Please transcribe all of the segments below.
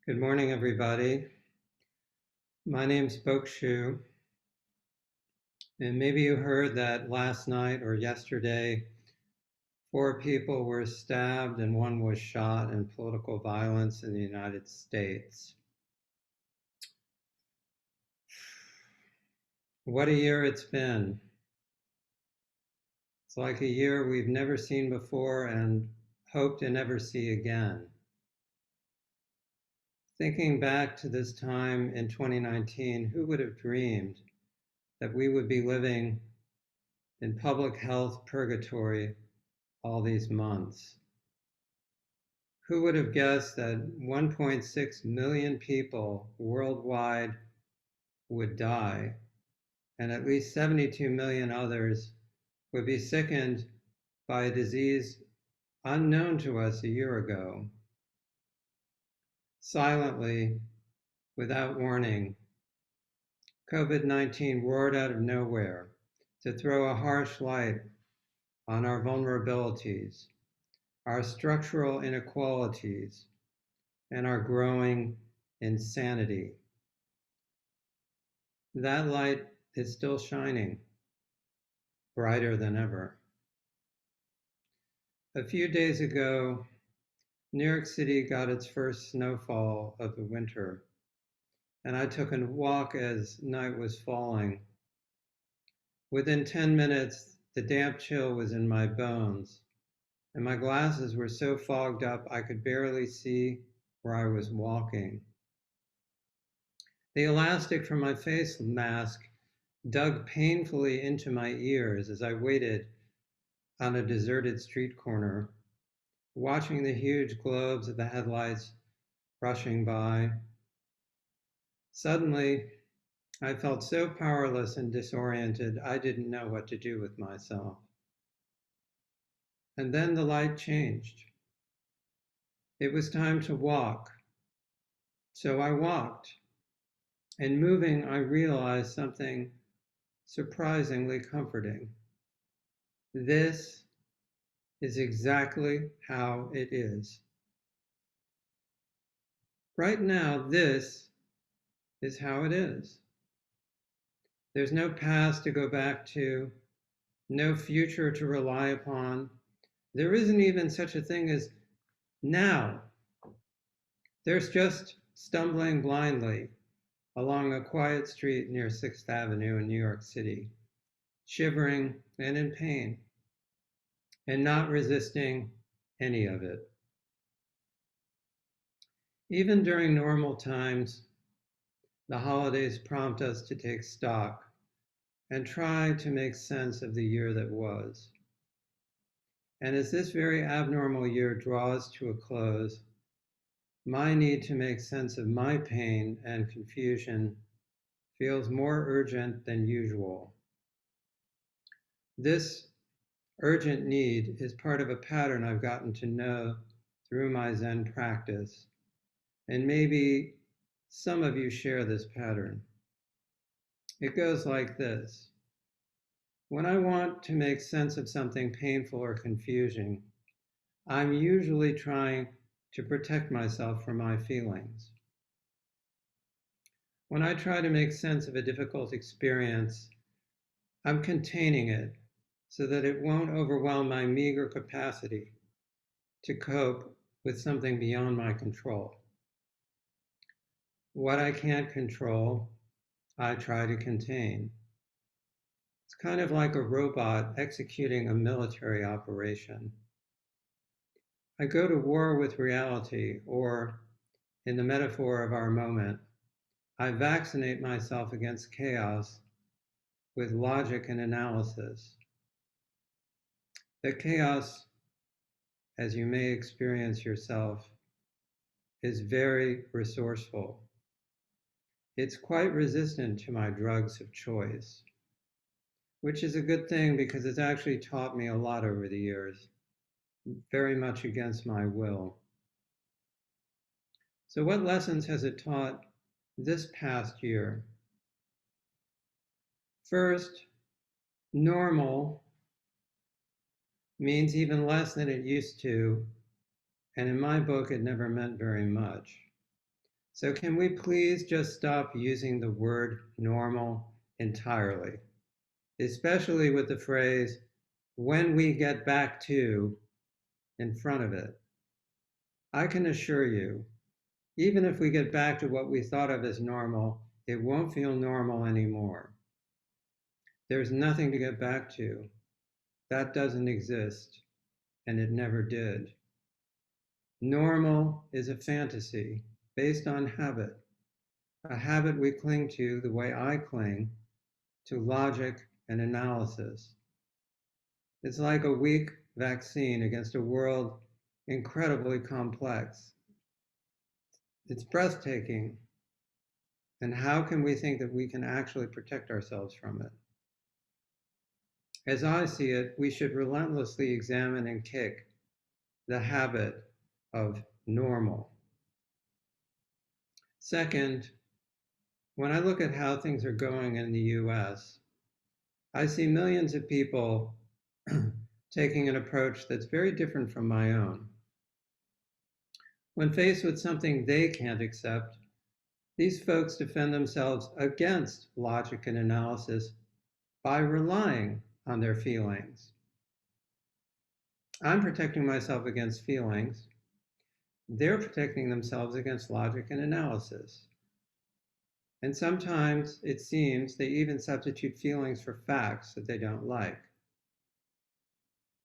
Good morning, everybody. My name's Bokushu, and maybe you heard that last night or yesterday, 4 people were stabbed and 1 was shot in political violence in the United States. What a year it's been. It's like a year we've never seen before and hope to never see again. Thinking back to this time in 2019, who would have dreamed that we would be living in public health purgatory all these months? Who would have guessed that 1.6 million people worldwide would die, and at least 72 million others would be sickened by a disease unknown to us a year ago? Silently, without warning, COVID-19 roared out of nowhere to throw a harsh light on our vulnerabilities, our structural inequalities, and our growing insanity. That light is still shining, brighter than ever. A few days ago, New York City got its first snowfall of the winter, and I took a walk as night was falling. Within 10 minutes, the damp chill was in my bones, and my glasses were so fogged up I could barely see where I was walking. The elastic from my face mask dug painfully into my ears as I waited on a deserted street corner, watching the huge globes of the headlights rushing by. Suddenly, I felt so powerless and disoriented, I didn't know what to do with myself. And then the light changed. It was time to walk. So I walked. And moving, I realized something surprisingly comforting. This is exactly how it is. Right now, this is how it is. There's no past to go back to, no future to rely upon. There isn't even such a thing as now. There's just stumbling blindly along a quiet street near 6th Avenue in New York City, shivering and in pain, and not resisting any of it. Even during normal times, the holidays prompt us to take stock and try to make sense of the year that was. And as this very abnormal year draws to a close, my need to make sense of my pain and confusion feels more urgent than usual. This urgent need is part of a pattern I've gotten to know through my Zen practice, and maybe some of you share this pattern. It goes like this. When I want to make sense of something painful or confusing, I'm usually trying to protect myself from my feelings. When I try to make sense of a difficult experience, I'm containing it so that it won't overwhelm my meager capacity to cope with something beyond my control. What I can't control, I try to contain. It's kind of like a robot executing a military operation. I go to war with reality, or in the metaphor of our moment, I vaccinate myself against chaos with logic and analysis. The chaos, as you may experience yourself, is very resourceful. It's quite resistant to my drugs of choice, which is a good thing because it's actually taught me a lot over the years, very much against my will. So what lessons has it taught this past year? First, normal means even less than it used to, and in my book, it never meant very much. So can we please just stop using the word normal entirely, especially with the phrase, when we get back to, in front of it? I can assure you, even if we get back to what we thought of as normal, it won't feel normal anymore. There's nothing to get back to. That doesn't exist, and it never did. Normal is a fantasy based on habit, a habit we cling to the way I cling to logic and analysis. It's like a weak vaccine against a world incredibly complex. It's breathtaking. And how can we think that we can actually protect ourselves from it? As I see it, we should relentlessly examine and kick the habit of normal. Second, when I look at how things are going in the US, I see millions of people taking an approach that's very different from my own. When faced with something they can't accept, these folks defend themselves against logic and analysis by relying on their feelings. I'm protecting myself against feelings. They're protecting themselves against logic and analysis. And sometimes it seems they even substitute feelings for facts that they don't like.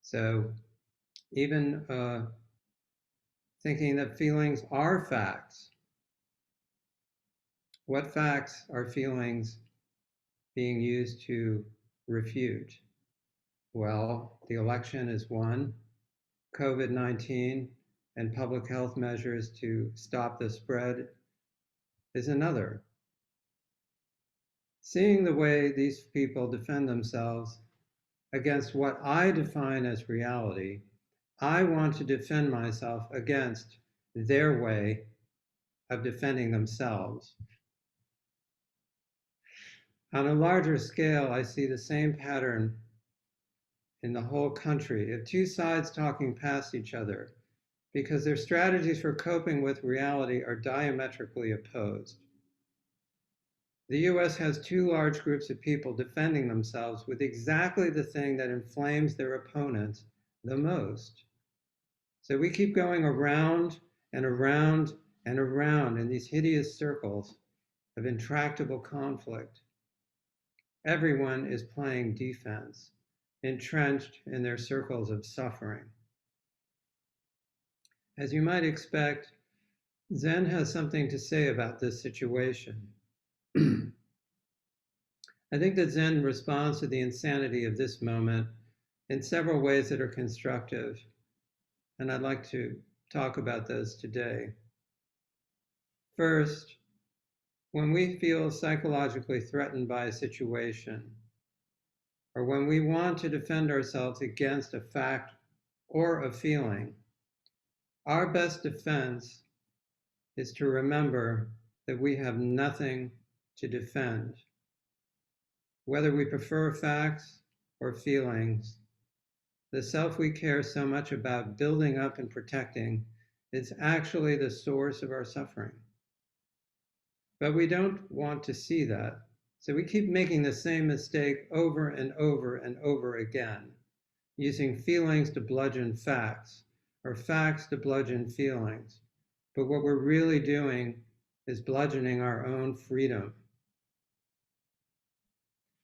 So even thinking that feelings are facts. What facts are feelings being used to refute? Well, the election is one, COVID-19 and public health measures to stop the spread is another. Seeing the way these people defend themselves against what I define as reality, I want to defend myself against their way of defending themselves. On a larger scale, I see the same pattern in the whole country of two sides talking past each other because their strategies for coping with reality are diametrically opposed. The US has two large groups of people defending themselves with exactly the thing that inflames their opponents the most. So we keep going around and around and around in these hideous circles of intractable conflict. Everyone is playing defense, entrenched in their circles of suffering. As you might expect, Zen has something to say about this situation. I think that Zen responds to the insanity of this moment in several ways that are constructive, and I'd like to talk about those today. First, when we feel psychologically threatened by a situation, or when we want to defend ourselves against a fact or a feeling, our best defense is to remember that we have nothing to defend. Whether we prefer facts or feelings, the self we care so much about building up and protecting is actually the source of our suffering. But we don't want to see that, so we keep making the same mistake over and over and over again, using feelings to bludgeon facts, or facts to bludgeon feelings. But what we're really doing is bludgeoning our own freedom.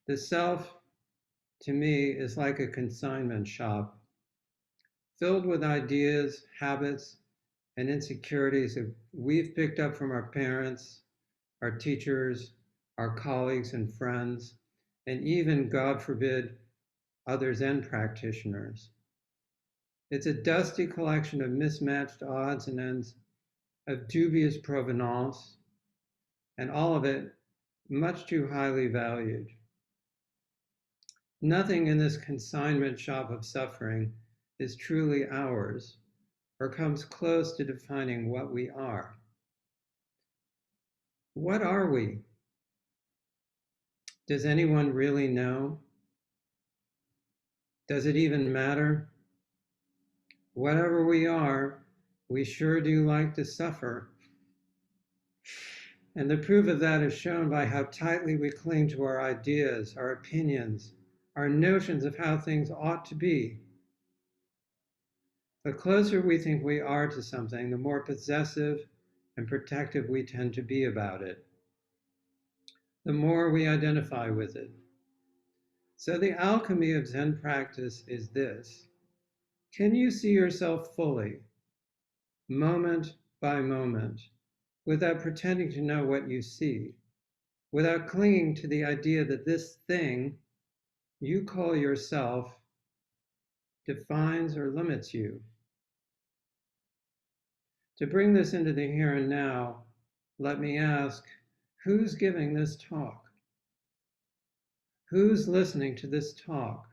The self, to me, is like a consignment shop, filled with ideas, habits, and insecurities that we've picked up from our parents, our teachers, our colleagues and friends, and even, God forbid, other Zen practitioners. It's a dusty collection of mismatched odds and ends of dubious provenance, and all of it much too highly valued. Nothing in this consignment shop of suffering is truly ours or comes close to defining what we are. What are we? Does anyone really know? Does it even matter? Whatever we are, we sure do like to suffer. And the proof of that is shown by how tightly we cling to our ideas, our opinions, our notions of how things ought to be. The closer we think we are to something, the more possessive and protective we tend to be about it, the more we identify with it. So the alchemy of Zen practice is this: can you see yourself fully, moment by moment, without pretending to know what you see, without clinging to the idea that this thing you call yourself defines or limits you? To bring this into the here and now, let me ask, who's giving this talk? Who's listening to this talk?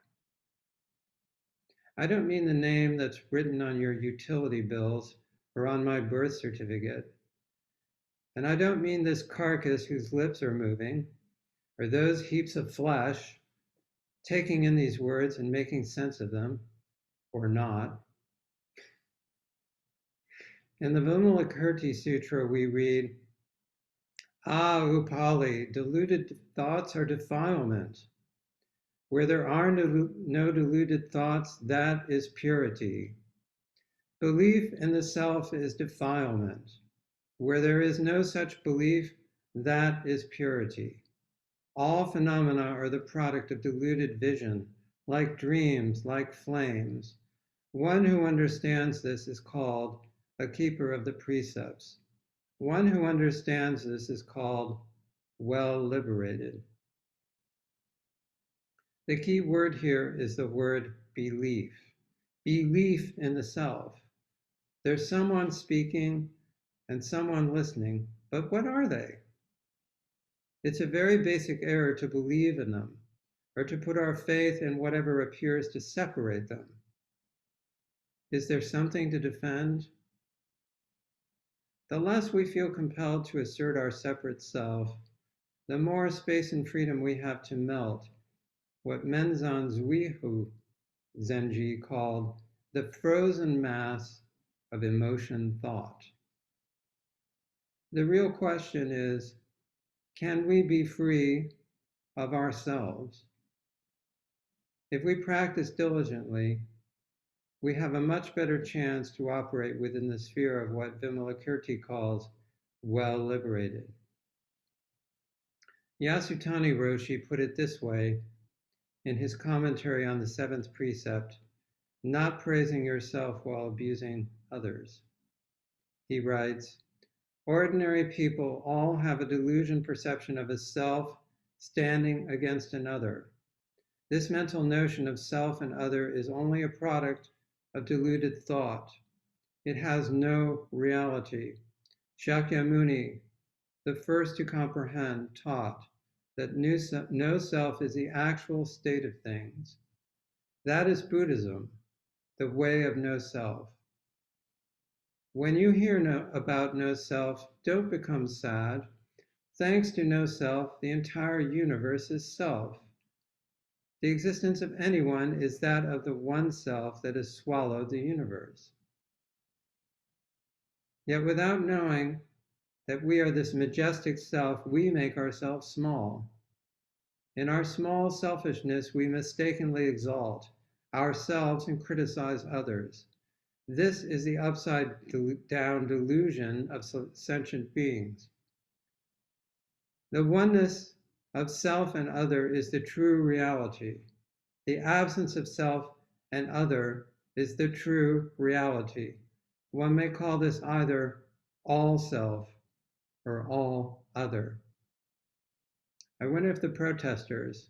I don't mean the name that's written on your utility bills or on my birth certificate. And I don't mean this carcass whose lips are moving, or those heaps of flesh taking in these words and making sense of them, or not. In the Vimalakirti Sutra, we read, Upali, deluded thoughts are defilement. Where there are no deluded thoughts, that is purity. Belief in the self is defilement. Where there is no such belief, that is purity. All phenomena are the product of deluded vision, like dreams, like flames. One who understands this is called a keeper of the precepts. One who understands this is called well liberated. The key word here is the word belief. Belief in the self. There's someone speaking and someone listening, but what are they? It's a very basic error to believe in them, or to put our faith in whatever appears to separate them. Is there something to defend? The less we feel compelled to assert our separate self, the more space and freedom we have to melt what Menzan Zuihu Zenji called the frozen mass of emotion thought. The real question is, can we be free of ourselves? If we practice diligently, we have a much better chance to operate within the sphere of what Vimalakirti calls well liberated. Yasutani Roshi put it this way in his commentary on the seventh precept, not praising yourself while abusing others. He writes, ordinary people all have a delusion perception of a self standing against another. This mental notion of self and other is only a product of deluded thought. It has no reality. Shakyamuni, the first to comprehend, taught that no self is the actual state of things. That is Buddhism, the way of no self. When you hear about no self, don't become sad. Thanks to no self, the entire universe is self. The existence of anyone is that of the one self that has swallowed the universe. Yet without knowing that we are this majestic self, we make ourselves small. In our small selfishness, we mistakenly exalt ourselves and criticize others. This is the upside down delusion of sentient beings. The oneness of self and other is the true reality. The absence of self and other is the true reality. One may call this either all self or all other. I wonder if the protesters,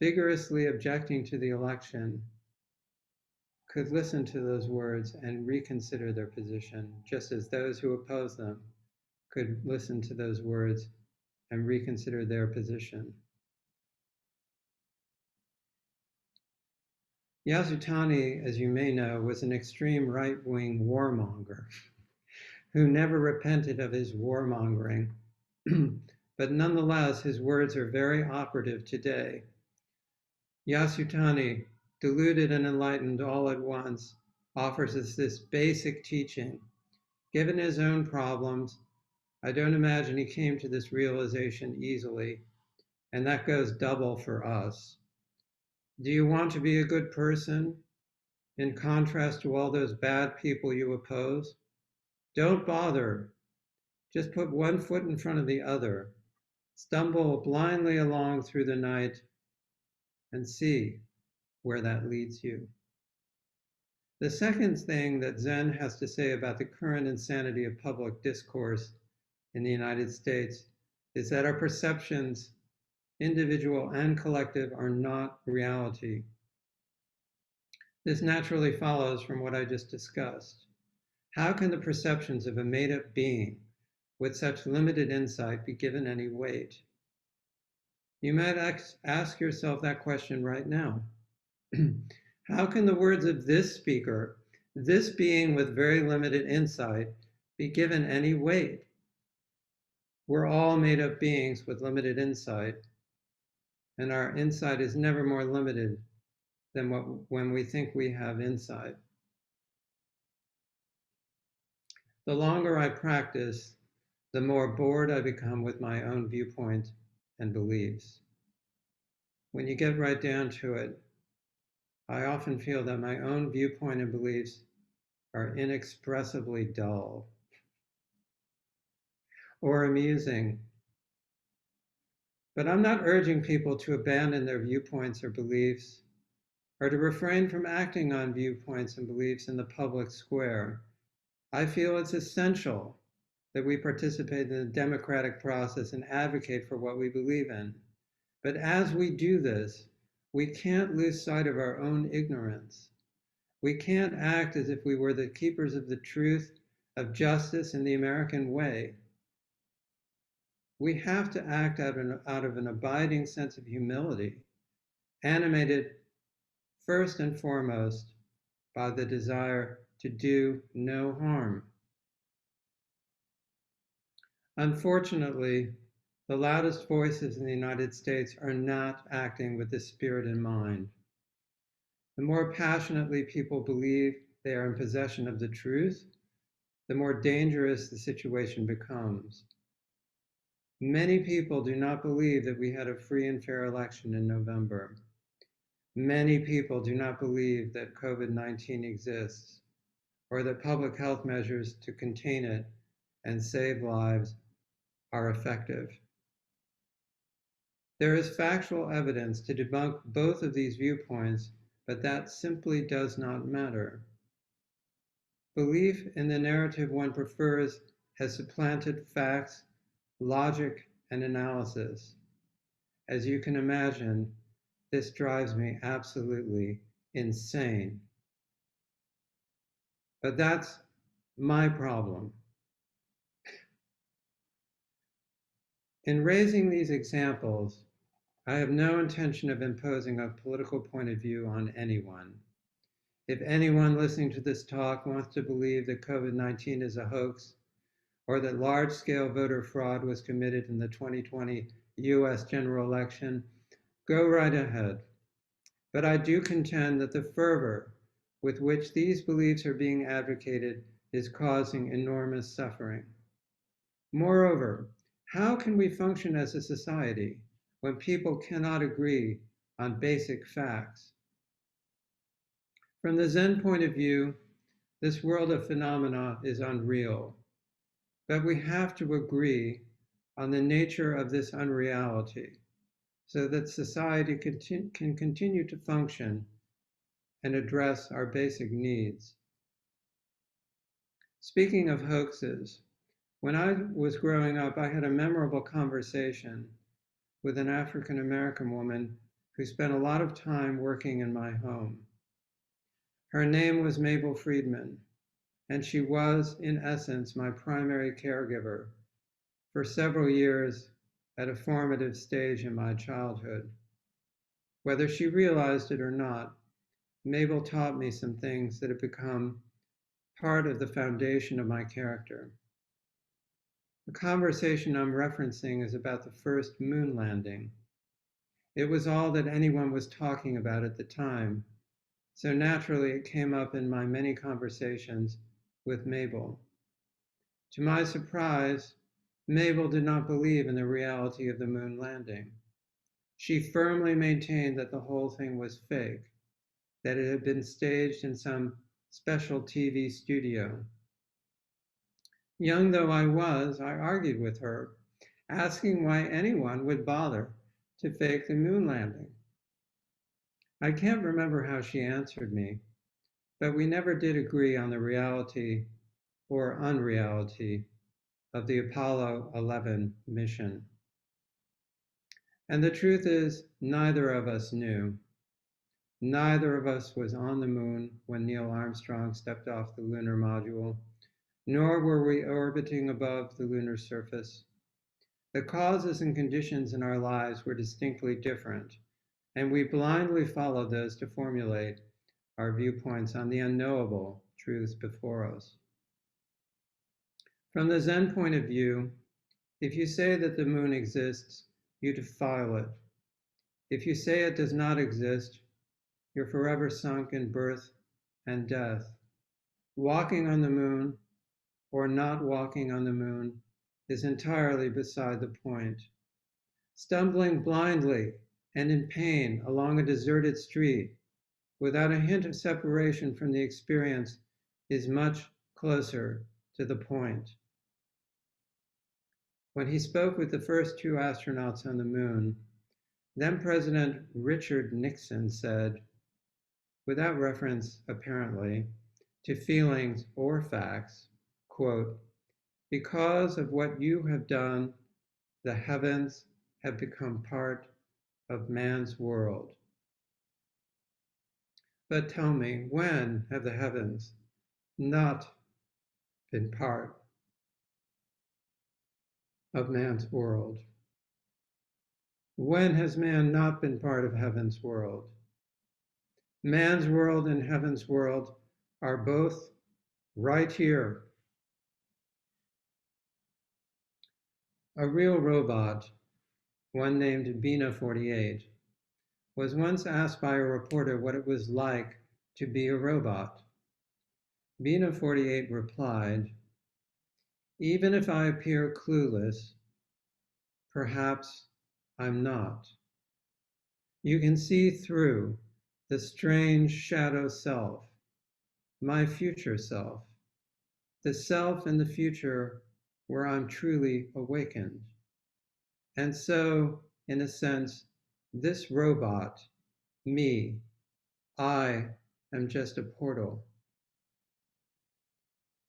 vigorously objecting to the election, could listen to those words and reconsider their position, just as those who oppose them could listen to those words and reconsider their position. Yasutani, as you may know, was an extreme right-wing warmonger who never repented of his warmongering, but nonetheless, his words are very operative today. Yasutani, deluded and enlightened all at once, offers us this basic teaching. Given his own problems, I don't imagine he came to this realization easily, and that goes double for us. Do you want to be a good person in contrast to all those bad people you oppose? Don't bother. Just put one foot in front of the other. Stumble blindly along through the night and see where that leads you. The second thing that Zen has to say about the current insanity of public discourse in the United States is that our perceptions, individual and collective, are not reality. This naturally follows from what I just discussed. How can the perceptions of a made-up being with such limited insight be given any weight? You might ask yourself that question right now. How can the words of this speaker, this being with very limited insight, be given any weight? We're all made-up beings with limited insight, and our insight is never more limited than when we think we have insight. The longer I practice, the more bored I become with my own viewpoint and beliefs. When you get right down to it, I often feel that my own viewpoint and beliefs are inexpressibly dull or amusing. But I'm not urging people to abandon their viewpoints or beliefs or to refrain from acting on viewpoints and beliefs in the public square. I feel it's essential that we participate in the democratic process and advocate for what we believe in. But as we do this, we can't lose sight of our own ignorance. We can't act as if we were the keepers of the truth, of justice, in the American way. We have to act out of an abiding sense of humility, animated first and foremost by the desire to do no harm. Unfortunately, the loudest voices in the United States are not acting with this spirit in mind. The more passionately people believe they are in possession of the truth, the more dangerous the situation becomes. Many people do not believe that we had a free and fair election in November. Many people do not believe that COVID-19 exists, or that public health measures to contain it and save lives are effective. There is factual evidence to debunk both of these viewpoints, but that simply does not matter. Belief in the narrative one prefers has supplanted facts, logic, and analysis. As you can imagine, this drives me absolutely insane. But that's my problem. In raising these examples, I have no intention of imposing a political point of view on anyone. If anyone listening to this talk wants to believe that COVID-19 is a hoax, or that large-scale voter fraud was committed in the 2020 US general election, go right ahead. But I do contend that the fervor with which these beliefs are being advocated is causing enormous suffering. Moreover, how can we function as a society when people cannot agree on basic facts? From the Zen point of view, this world of phenomena is unreal, but we have to agree on the nature of this unreality so that society can continue to function and address our basic needs. Speaking of hoaxes, when I was growing up, I had a memorable conversation with an African American woman who spent a lot of time working in my home. Her name was Mabel Friedman, and she was, in essence, my primary caregiver for several years at a formative stage in my childhood. Whether she realized it or not, Mabel taught me some things that have become part of the foundation of my character. The conversation I'm referencing is about the first moon landing. It was all that anyone was talking about at the time, so naturally it came up in my many conversations with Mabel. To my surprise, Mabel did not believe in the reality of the moon landing. She firmly maintained that the whole thing was fake, that it had been staged in some special TV studio. Young though I was, I argued with her, asking why anyone would bother to fake the moon landing. I can't remember how she answered me, but we never did agree on the reality or unreality of the Apollo 11 mission. And the truth is, neither of us knew. Neither of us was on the moon when Neil Armstrong stepped off the lunar module, nor were we orbiting above the lunar surface. The causes and conditions in our lives were distinctly different, and we blindly followed those to formulate our viewpoints on the unknowable truths before us. From the Zen point of view, if you say that the moon exists, you defile it. If you say it does not exist, you're forever sunk in birth and death. Walking on the moon or not walking on the moon is entirely beside the point. Stumbling blindly and in pain along a deserted street without a hint of separation from the experience is much closer to the point. When he spoke with the first two astronauts on the moon, then President Richard Nixon said, without reference apparently to feelings or facts, quote, "Because of what you have done, the heavens have become part of man's world." But tell me, when have the heavens not been part of man's world? When has man not been part of heaven's world? Man's world and heaven's world are both right here. A real robot, one named Bina 48, was once asked by a reporter what it was like to be a robot. Bina 48 replied, "Even if I appear clueless, perhaps I'm not. You can see through the strange shadow self, my future self, the self in the future where I'm truly awakened. And so, in a sense, this robot, me, I am just a portal."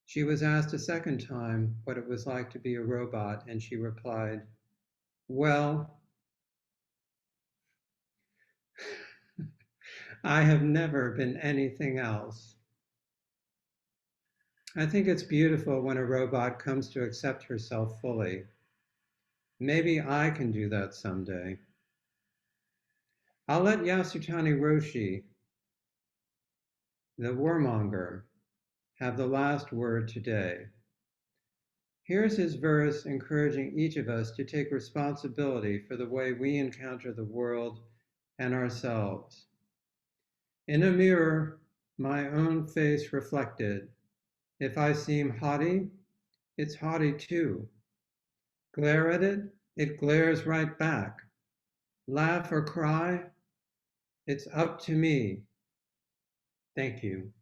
She was asked a second time what it was like to be a robot, and she replied, "Well, I have never been anything else." I think it's beautiful when a robot comes to accept herself fully. Maybe I can do that someday. I'll let Yasutani Roshi, the warmonger, have the last word today. Here's his verse encouraging each of us to take responsibility for the way we encounter the world and ourselves. In a mirror, my own face reflected. If I seem haughty, it's haughty too. Glare at it, it glares right back. Laugh or cry, it's up to me. Thank you.